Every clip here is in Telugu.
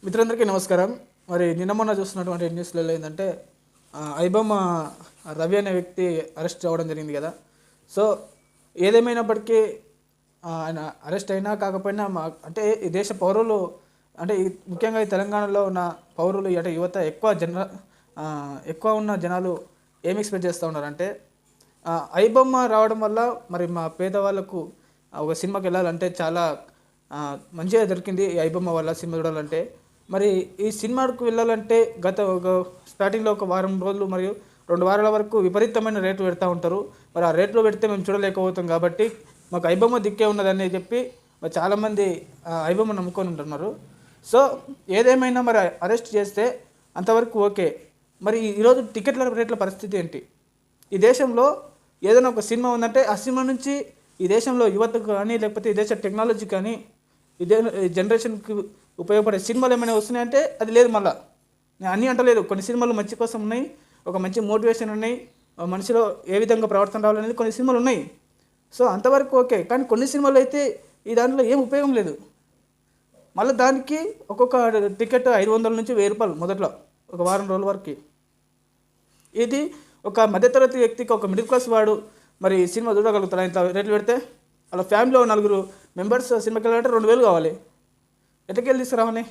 మిత్రులందరికీ నమస్కారం. మరి నిన్న మొన్న చూస్తున్నటువంటి న్యూస్లలో ఏంటంటే ఐబొమ్మ రవి అనే వ్యక్తి అరెస్ట్ అవ్వడం జరిగింది కదా. సో ఏదేమైనప్పటికీ ఆయన అరెస్ట్ అయినా కాకపోయినా అంటే ఈ దేశ పౌరులు అంటే ముఖ్యంగా ఈ తెలంగాణలో ఉన్న పౌరులు అంటే యువత ఎక్కువ ఉన్న జనాలు ఏం ఎక్స్పెక్ట్ చేస్తూ ఉన్నారంటే ఐబొమ్మ రావడం వల్ల మరి మా పేదవాళ్ళకు ఒక సినిమాకి వెళ్ళాలంటే చాలా మంచిగా దొరికింది ఈ ఐబొమ్మ వల్ల సినిమా చూడాలంటే. మరి ఈ సినిమాకు వెళ్ళాలంటే గత స్టార్టింగ్లో ఒక వారం రోజులు మరియు 2 వారాల వరకు విపరీతమైన రేట్లు పెడతా ఉంటారు. మరి ఆ రేట్లో పెడితే మేము చూడలేకపోతాం కాబట్టి మాకు ఐబొమ్మ దిక్కే ఉన్నదని చెప్పి మరి చాలామంది ఐబొమ్మ నమ్ముకొని ఉంటున్నారు. సో ఏదేమైనా మరి అరెస్ట్ చేస్తే అంతవరకు ఓకే. మరి ఈరోజు టికెట్ల రేట్ల పరిస్థితి ఏంటి? ఈ దేశంలో ఏదైనా ఒక సినిమా ఉందంటే ఆ సినిమా నుంచి ఈ దేశంలో యువతకు కానీ లేకపోతే ఈ దేశ టెక్నాలజీ కానీ ఇదే జనరేషన్కి ఉపయోగపడే సినిమాలు ఏమైనా వస్తున్నాయంటే అది లేదు. మళ్ళీ నేను అన్నీ అంటలేదు, కొన్ని సినిమాలు మంచి కోసం ఉన్నాయి, ఒక మంచి మోటివేషన్ ఉన్నాయి, మనిషిలో ఏ విధంగా ప్రవర్తన రావాలనేది కొన్ని సినిమాలు ఉన్నాయి. సో అంతవరకు ఓకే. కానీ కొన్ని సినిమాలు అయితే ఈ దాంట్లో ఏం ఉపయోగం లేదు. మళ్ళీ దానికి ఒక్కొక్క టికెట్ 500 నుంచి 1000 రూపాయలు మొదట్లో ఒక వారం రోజుల వరకు. ఇది ఒక మధ్యతరగతి వ్యక్తికి, ఒక మిడిల్ క్లాస్ వాడు మరి సినిమా చూడగలుగుతారు. ఇంత రేట్లు పెడితే అలా ఫ్యామిలీలో 4 మెంబర్స్ సినిమాకి వెళ్ళాలంటే 2000 కావాలి. ఎట్టకెళ్ళి తీసుకురావని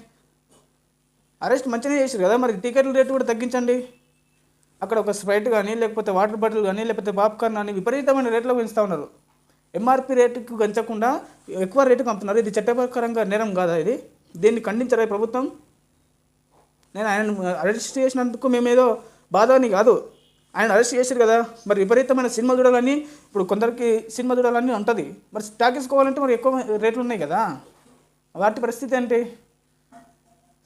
అరెస్ట్ మంచిగా చేశారు కదా. మరి టికెట్ల రేటు కూడా తగ్గించండి. అక్కడ ఒక స్ప్రైట్ కానీ లేకపోతే వాటర్ బాటిల్ కానీ లేకపోతే పాప్కార్న్ కానీ విపరీతమైన రేట్లో పెంచుతూ ఉన్నారు. ఎంఆర్పి రేటుకు పెంచకుండా ఎక్కువ రేటుకు అమ్ముతున్నారు. ఇది చట్టప్రకారంగా నేరం కాదా? దీన్ని ఖండించరా ప్రభుత్వం? నేను ఆయన అరెస్ట్ చేసినందుకు మేమేదో బాధ అని కాదు, ఆయన అరెస్ట్ చేశారు కదా. మరి విపరీతమైన సినిమా చూడాలని ఇప్పుడు కొందరికి సినిమా చూడాలని ఉంటుంది. మరి టాకీసుకోవాలంటే మరి ఎక్కువ రేట్లు ఉన్నాయి కదా, వాటి పరిస్థితి ఏంటి?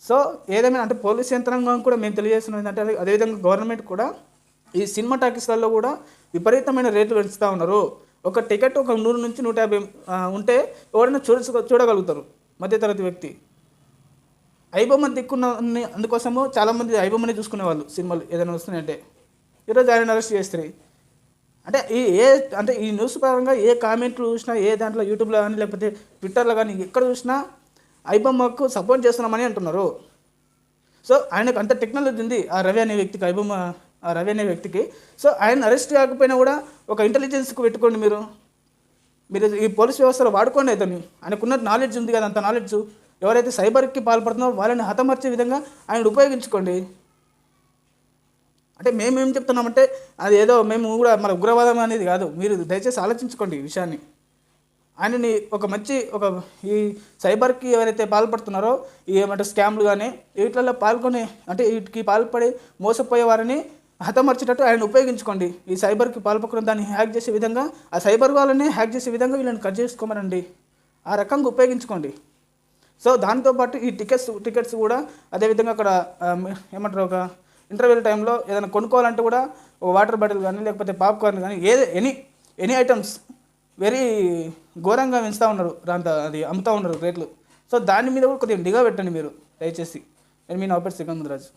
సో ఏదేమైనా అంటే పోలీస్ యంత్రాంగం కూడా మేము తెలియజేస్తున్నది ఏంటంటే అదేవిధంగా గవర్నమెంట్ కూడా ఈ సినిమా టాకీస్లలో కూడా విపరీతమైన రేట్లు పెంచుతూ ఉన్నారు. ఒక టికెట్ ఒక 100 నుంచి 150 ఉంటే ఎవరైనా చూడగలుగుతారు మధ్యతరగతి వ్యక్తి. ఐబొమ్మ దిక్కున్న అందుకోసము చాలామంది ఐబొమ్మని చూసుకునేవాళ్ళు సినిమాలు ఏదైనా వస్తున్నాయంటే. ఈరోజు ఆయన అరెస్ట్ చేస్తారు. అంటే ఈ న్యూస్ పరంగా ఏ కామెంట్లు చూసినా, ఏ దాంట్లో యూట్యూబ్లో కానీ లేకపోతే ట్విట్టర్లో కానీ ఎక్కడ చూసినా ఐబొమ్మకు సపోర్ట్ చేస్తున్నామని అంటున్నారు. సో ఆయనకు అంత టెక్నాలజీ ఉంది ఆ రవి అనే వ్యక్తికి, రవి అనే వ్యక్తికి. సో ఆయన అరెస్ట్ కాకపోయినా కూడా ఒక ఇంటెలిజెన్స్కి పెట్టుకోండి. మీరు ఈ పోలీస్ వ్యవస్థలో వాడుకోండి. అతన్ని ఆయనకున్న నాలెడ్జ్ ఉంది కదా, అంత నాలెడ్జ్ ఎవరైతే సైబర్కి పాల్పడుతున్నారో వాళ్ళని హతమర్చే విధంగా ఆయన ఉపయోగించుకోండి. అంటే మేమేం చెప్తున్నామంటే అది ఏదో మేము కూడా మన ఉగ్రవాదం అనేది కాదు. మీరు దయచేసి ఆలోచించుకోండి ఈ విషయాన్ని. ఆయనని ఈ సైబర్కి ఎవరైతే పాల్పడుతున్నారో ఏమంటే స్కామ్లు కానీ వీటిల్లో పాల్గొని అంటే వీటికి పాల్పడి మోసపోయే వారిని హతమర్చేటట్టు ఆయన ఉపయోగించుకోండి. ఈ సైబర్కి పాల్పడడం దాన్ని హ్యాక్ చేసే విధంగా, ఆ సైబర్ వాళ్ళని హ్యాక్ చేసే విధంగా వీళ్ళని కట్ చేసుకోమనండి. ఆ రకంగా ఉపయోగించుకోండి. సో దాంతోపాటు ఈ టికెట్స్ కూడా అదేవిధంగా అక్కడ ఏమంటారు ఒక ఇంటర్వ్యూల టైంలో ఏదైనా కొనుక్కోవాలంటే కూడా ఒక వాటర్ బాటిల్ కానీ లేకపోతే పాప్కార్న్ కానీ ఎనీ ఐటమ్స్ వెరీ ఘోరంగా పెంచుతూ ఉన్నారు. అది అమ్ముతూ ఉన్నారు రేట్లు. సో దాని మీద కూడా కొద్దిగా నిఘా పెట్టండి మీరు దయచేసి. నేను మీ నా పేరు సికందరాజు.